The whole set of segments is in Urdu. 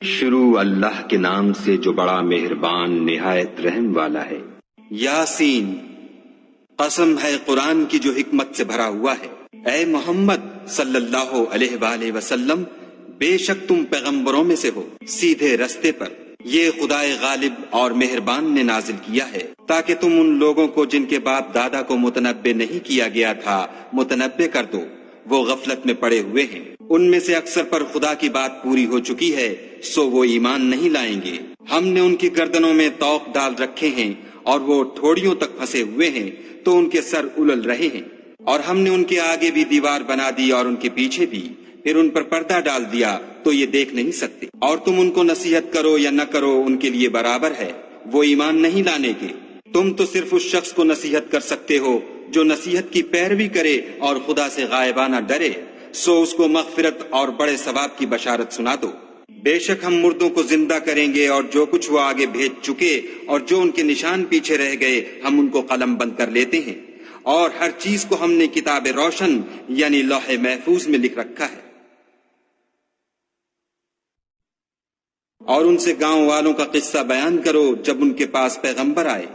شروع اللہ کے نام سے جو بڑا مہربان نہایت رحم والا ہے۔ یاسین، قسم ہے قرآن کی جو حکمت سے بھرا ہوا ہے۔ اے محمد صلی اللہ علیہ وآلہ وسلم، بے شک تم پیغمبروں میں سے ہو سیدھے رستے پر۔ یہ خدائے غالب اور مہربان نے نازل کیا ہے تاکہ تم ان لوگوں کو جن کے باپ دادا کو متنبع نہیں کیا گیا تھا متنبع کر دو، وہ غفلت میں پڑے ہوئے ہیں۔ ان میں سے اکثر پر خدا کی بات پوری ہو چکی ہے، سو وہ ایمان نہیں لائیں گے۔ ہم نے ان کی گردنوں میں طوق ڈال رکھے ہیں اور وہ ٹھوڑیوں تک پھنسے ہوئے ہیں تو ان کے سر الل رہے ہیں، اور ہم نے ان کے آگے بھی دیوار بنا دی اور ان کے پیچھے بھی، پھر ان پر پردہ ڈال دیا تو یہ دیکھ نہیں سکتے۔ اور تم ان کو نصیحت کرو یا نہ کرو ان کے لیے برابر ہے، وہ ایمان نہیں لانے کے۔ تم تو صرف اس شخص کو نصیحت کر سکتے ہو جو نصیحت کی پیروی کرے اور خدا سے غائبانہ ڈرے، سو اس کو مغفرت اور بڑے ثواب کی بشارت سنا دو۔ بے شک ہم مردوں کو زندہ کریں گے، اور جو کچھ وہ آگے بھیج چکے اور جو ان کے نشان پیچھے رہ گئے ہم ان کو قلم بند کر لیتے ہیں، اور ہر چیز کو ہم نے کتاب روشن یعنی لوح محفوظ میں لکھ رکھا ہے۔ اور ان سے گاؤں والوں کا قصہ بیان کرو جب ان کے پاس پیغمبر آئے،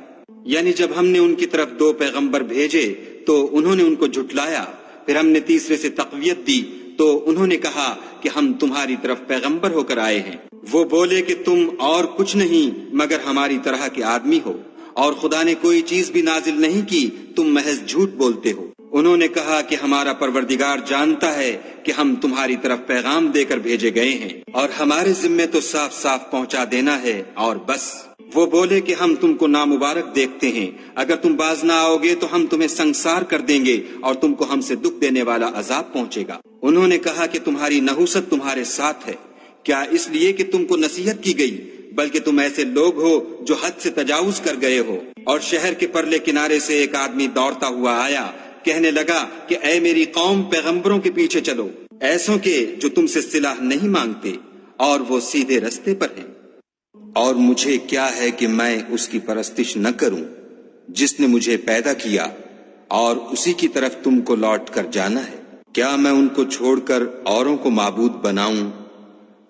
یعنی جب ہم نے ان کی طرف 2 پیغمبر بھیجے تو انہوں نے ان کو جھٹلایا، پھر ہم نے تیسرے سے تقویت دی تو انہوں نے کہا کہ ہم تمہاری طرف پیغمبر ہو کر آئے ہیں۔ وہ بولے کہ تم اور کچھ نہیں مگر ہماری طرح کے آدمی ہو، اور خدا نے کوئی چیز بھی نازل نہیں کی، تم محض جھوٹ بولتے ہو۔ انہوں نے کہا کہ ہمارا پروردگار جانتا ہے کہ ہم تمہاری طرف پیغام دے کر بھیجے گئے ہیں، اور ہمارے ذمے تو صاف صاف پہنچا دینا ہے اور بس۔ وہ بولے کہ ہم تم کو نامبارک دیکھتے ہیں، اگر تم باز نہ آؤ گے تو ہم تمہیں سنگسار کر دیں گے اور تم کو ہم سے دکھ دینے والا عذاب پہنچے گا۔ انہوں نے کہا کہ تمہاری نحوست تمہارے ساتھ ہے، کیا اس لیے کہ تم کو نصیحت کی گئی؟ بلکہ تم ایسے لوگ ہو جو حد سے تجاوز کر گئے ہو۔ اور شہر کے پرلے کنارے سے ایک آدمی دوڑتا ہوا آیا، کہنے لگا کہ اے میری قوم، پیغمبروں کے پیچھے چلو، ایسوں کے جو تم سے صلح نہیں مانگتے اور وہ سیدھے رستے پر ہیں۔ اور مجھے کیا ہے کہ میں اس کی پرستش نہ کروں جس نے مجھے پیدا کیا، اور اسی کی طرف تم کو لوٹ کر جانا ہے۔ کیا میں ان کو چھوڑ کر اوروں کو معبود بناؤں؟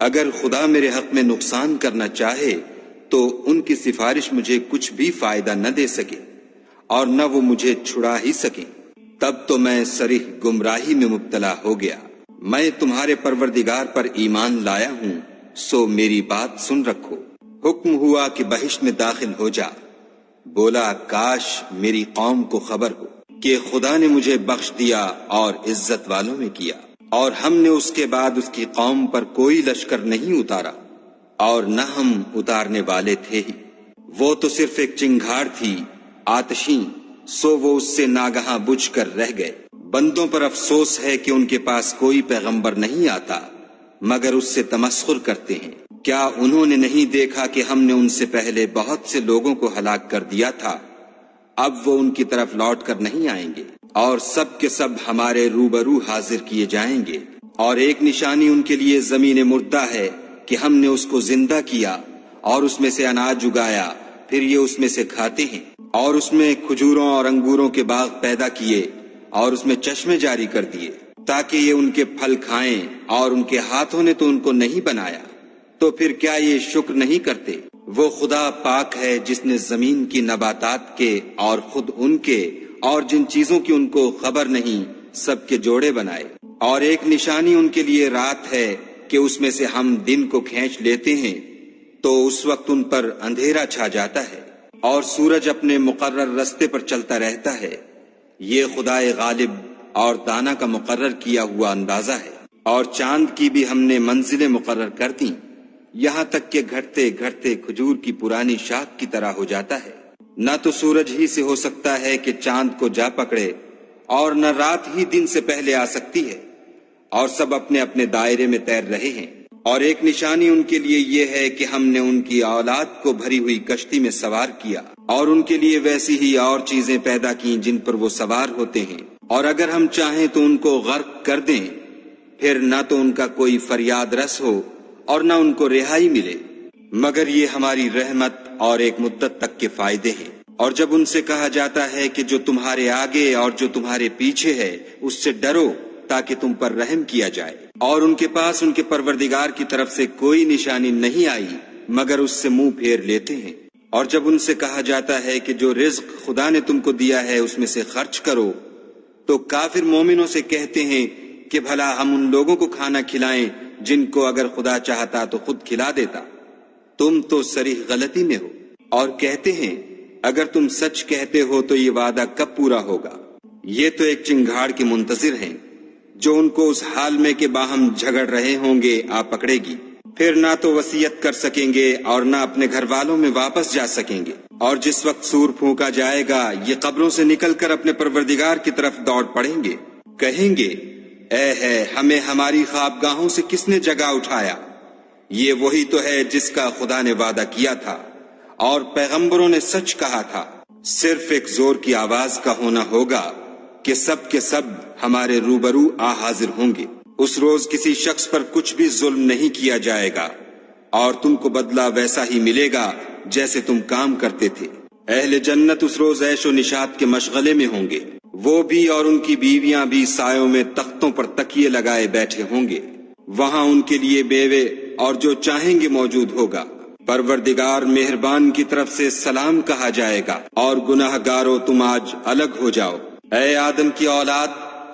اگر خدا میرے حق میں نقصان کرنا چاہے تو ان کی سفارش مجھے کچھ بھی فائدہ نہ دے سکے، اور نہ وہ مجھے چھڑا ہی سکیں۔ تب تو میں صریح گمراہی میں مبتلا ہو گیا۔ میں تمہارے پروردگار پر ایمان لایا ہوں، سو میری بات سن رکھو۔ حکم ہوا کہ بہشت میں داخل ہو جا۔ بولا کاش میری قوم کو خبر ہو کہ خدا نے مجھے بخش دیا اور عزت والوں میں کیا، اور ہم نے اس کے بعد اس کی قوم پر کوئی لشکر نہیں اتارا، اور نہ ہم اتارنے والے تھے ہی۔ وہ تو صرف ایک چنگھاڑ تھی آتشیں، سو وہ اس سے ناگہاں بجھ کر رہ گئے۔ بندوں پر افسوس ہے کہ ان کے پاس کوئی پیغمبر نہیں آتا مگر اس سے تمسخر کرتے ہیں۔ کیا انہوں نے نہیں دیکھا کہ ہم نے ان سے پہلے بہت سے لوگوں کو ہلاک کر دیا تھا؟ اب وہ ان کی طرف لوٹ کر نہیں آئیں گے، اور سب کے سب ہمارے روبرو حاضر کیے جائیں گے۔ اور ایک نشانی ان کے لیے زمین مردہ ہے کہ ہم نے اس کو زندہ کیا اور اس میں سے اناج اگایا، پھر یہ اس میں سے کھاتے ہیں، اور اس میں کھجوروں اور انگوروں کے باغ پیدا کیے اور اس میں چشمے جاری کر دیے تاکہ یہ ان کے پھل کھائیں، اور ان کے ہاتھوں نے تو ان کو نہیں بنایا، تو پھر کیا یہ شکر نہیں کرتے؟ وہ خدا پاک ہے جس نے زمین کی نباتات کے اور خود ان کے اور جن چیزوں کی ان کو خبر نہیں سب کے جوڑے بنائے۔ اور ایک نشانی ان کے لیے رات ہے کہ اس میں سے ہم دن کو کھینچ لیتے ہیں تو اس وقت ان پر اندھیرا چھا جاتا ہے، اور سورج اپنے مقرر رستے پر چلتا رہتا ہے۔ یہ خدائے غالب اور دانا کا مقرر کیا ہوا اندازہ ہے۔ اور چاند کی بھی ہم نے منزلیں مقرر کر دیں، یہاں تک کہ گھٹتے گھٹتے کھجور کی پرانی شاخ کی طرح ہو جاتا ہے۔ نہ تو سورج ہی سے ہو سکتا ہے کہ چاند کو جا پکڑے، اور نہ رات ہی دن سے پہلے آ سکتی ہے، اور سب اپنے اپنے دائرے میں تیر رہے ہیں۔ اور ایک نشانی ان کے لیے یہ ہے کہ ہم نے ان کی اولاد کو بھری ہوئی کشتی میں سوار کیا، اور ان کے لیے ویسی ہی اور چیزیں پیدا کی جن پر وہ سوار ہوتے ہیں، اور اگر ہم چاہیں تو ان کو غرق کر دیں، پھر نہ تو ان کا کوئی فریاد رس ہو اور نہ ان کو رہائی ملے، مگر یہ ہماری رحمت اور ایک مدت تک کے فائدے ہیں۔ اور جب ان سے کہا جاتا ہے کہ جو تمہارے آگے اور جو تمہارے پیچھے ہے اس سے ڈرو تاکہ تم پر رحم کیا جائے، اور ان کے پاس ان کے پروردگار کی طرف سے کوئی نشانی نہیں آئی مگر اس سے منہ پھیر لیتے ہیں۔ اور جب ان سے کہا جاتا ہے کہ جو رزق خدا نے تم کو دیا ہے اس میں سے خرچ کرو، تو کافر مومنوں سے کہتے ہیں کہ بھلا ہم ان لوگوں کو کھانا کھلائیں جن کو اگر خدا چاہتا تو خود کھلا دیتا۔ تم تو صریح غلطی میں ہو۔ اور کہتے ہیں اگر تم سچ کہتے ہو تو یہ وعدہ کب پورا ہوگا؟ یہ تو ایک چنگھاڑ کے منتظر ہیں جو ان کو اس حال میں کہ باہم جھگڑ رہے ہوں گے آ پکڑے گی، پھر نہ تو وصیت کر سکیں گے اور نہ اپنے گھر والوں میں واپس جا سکیں گے۔ اور جس وقت سور پھونکا جائے گا یہ قبروں سے نکل کر اپنے پروردگار کی طرف دوڑ پڑیں گے، کہیں گے اے ہے ہمیں ہماری خوابگاہوں سے کس نے جگا اٹھایا؟ یہ وہی تو ہے جس کا خدا نے وعدہ کیا تھا اور پیغمبروں نے سچ کہا تھا۔ صرف ایک زور کی آواز کا ہونا ہوگا کہ سب کے سب ہمارے روبرو آ حاضر ہوں گے۔ اس روز کسی شخص پر کچھ بھی ظلم نہیں کیا جائے گا اور تم کو بدلہ ویسا ہی ملے گا جیسے تم کام کرتے تھے۔ اہل جنت اس روز عیش و نشاط کے مشغلے میں ہوں گے، وہ بھی اور ان کی بیویاں بھی سایوں میں تختوں پر تکیے لگائے بیٹھے ہوں گے، وہاں ان کے لیے بیوے اور جو چاہیں گے موجود ہوگا۔ پروردگار مہربان کی طرف سے سلام کہا جائے گا اور گناہ گارو تم آج الگ ہو جاؤ۔ اے آدم کی اولاد،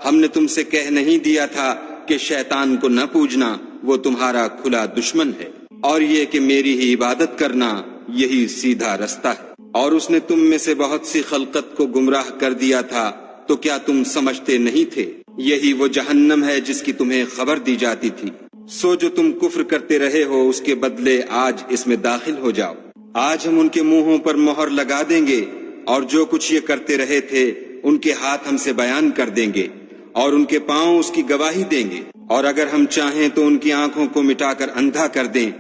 ہم نے تم سے کہہ نہیں دیا تھا کہ شیطان کو نہ پوجنا، وہ تمہارا کھلا دشمن ہے، اور یہ کہ میری ہی عبادت کرنا یہی سیدھا رستہ ہے۔ اور اس نے تم میں سے بہت سی خلقت کو گمراہ کر دیا تھا، تو کیا تم سمجھتے نہیں تھے؟ یہی وہ جہنم ہے جس کی تمہیں خبر دی جاتی تھی۔ سو جو تم کفر کرتے رہے ہو اس کے بدلے آج اس میں داخل ہو جاؤ۔ آج ہم ان کے منہوں پر مہر لگا دیں گے اور جو کچھ یہ کرتے رہے تھے ان کے ہاتھ ہم سے بیان کر دیں گے اور ان کے پاؤں اس کی گواہی دیں گے۔ اور اگر ہم چاہیں تو ان کی آنکھوں کو مٹا کر اندھا کر دیں،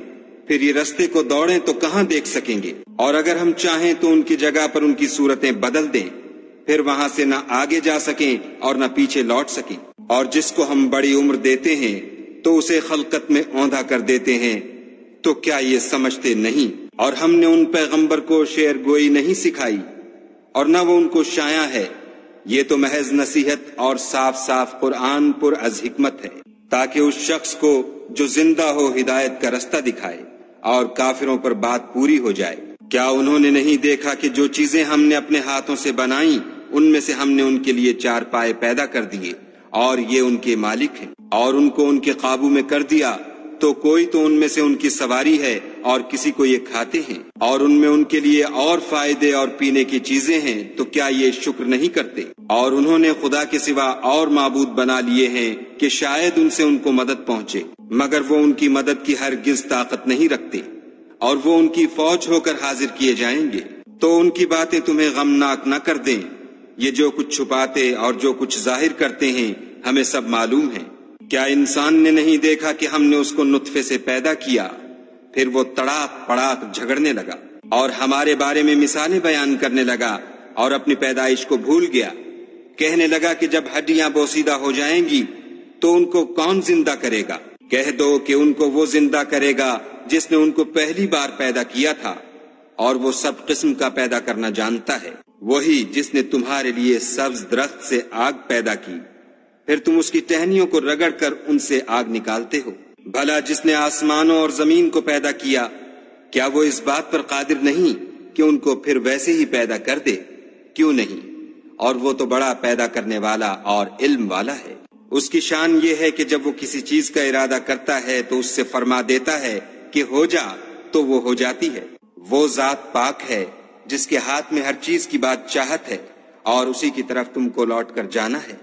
پھر یہ رستے کو دوڑیں تو کہاں دیکھ سکیں گے؟ اور اگر ہم چاہیں تو ان کی جگہ پر ان کی صورتیں بدل دیں، پھر وہاں سے نہ آگے جا سکیں اور نہ پیچھے لوٹ سکیں۔ اور جس کو ہم بڑی عمر دیتے ہیں تو اسے خلقت میں اوندھا کر دیتے ہیں، تو کیا یہ سمجھتے نہیں؟ اور ہم نے ان پیغمبر کو شعر گوئی نہیں سکھائی اور نہ وہ ان کو شایع ہے، یہ تو محض نصیحت اور صاف صاف قرآن پر از حکمت ہے، تاکہ اس شخص کو جو زندہ ہو ہدایت کا رستہ دکھائے اور کافروں پر بات پوری ہو جائے۔ کیا انہوں نے نہیں دیکھا کہ جو چیزیں ہم نے اپنے ہاتھوں سے بنائیں ان میں سے ہم نے ان کے لیے چار پائے پیدا کر دیے اور یہ ان کے مالک ہیں، اور ان کو ان کے قابو میں کر دیا، تو کوئی تو ان میں سے ان کی سواری ہے اور کسی کو یہ کھاتے ہیں، اور ان میں ان کے لیے اور فائدے اور پینے کی چیزیں ہیں، تو کیا یہ شکر نہیں کرتے؟ اور انہوں نے خدا کے سوا اور معبود بنا لیے ہیں کہ شاید ان سے ان کو مدد پہنچے، مگر وہ ان کی مدد کی ہرگز طاقت نہیں رکھتے، اور وہ ان کی فوج ہو کر حاضر کیے جائیں گے۔ تو ان کی باتیں تمہیں غمناک نہ کر دیں، یہ جو کچھ چھپاتے اور جو کچھ ظاہر کرتے ہیں ہمیں سب معلوم ہے۔ کیا انسان نے نہیں دیکھا کہ ہم نے اس کو نطفے سے پیدا کیا، پھر وہ تڑاک پڑاک جھگڑنے لگا اور ہمارے بارے میں مثالیں بیان کرنے لگا اور اپنی پیدائش کو بھول گیا، کہنے لگا کہ جب ہڈیاں بوسیدہ ہو جائیں گی تو ان کو کون زندہ کرے گا؟ کہہ دو کہ ان کو وہ زندہ کرے گا جس نے ان کو پہلی بار پیدا کیا تھا، اور وہ سب قسم کا پیدا کرنا جانتا ہے، وہی جس نے تمہارے لیے سبز درخت سے آگ پیدا کی، پھر تم اس کی ٹہنیوں کو رگڑ کر ان سے آگ نکالتے ہو۔ بھلا جس نے آسمانوں اور زمین کو پیدا کیا، کیا وہ اس بات پر قادر نہیں کہ ان کو پھر ویسے ہی پیدا کر دے؟ کیوں نہیں؟ اور وہ تو بڑا پیدا کرنے والا اور علم والا ہے۔ اس کی شان یہ ہے کہ جب وہ کسی چیز کا ارادہ کرتا ہے تو اس سے فرما دیتا ہے کہ ہو جا، تو وہ ہو جاتی ہے۔ وہ ذات پاک ہے جس کے ہاتھ میں ہر چیز کی بات چاہت ہے، اور اسی کی طرف تم کو لوٹ کر جانا ہے۔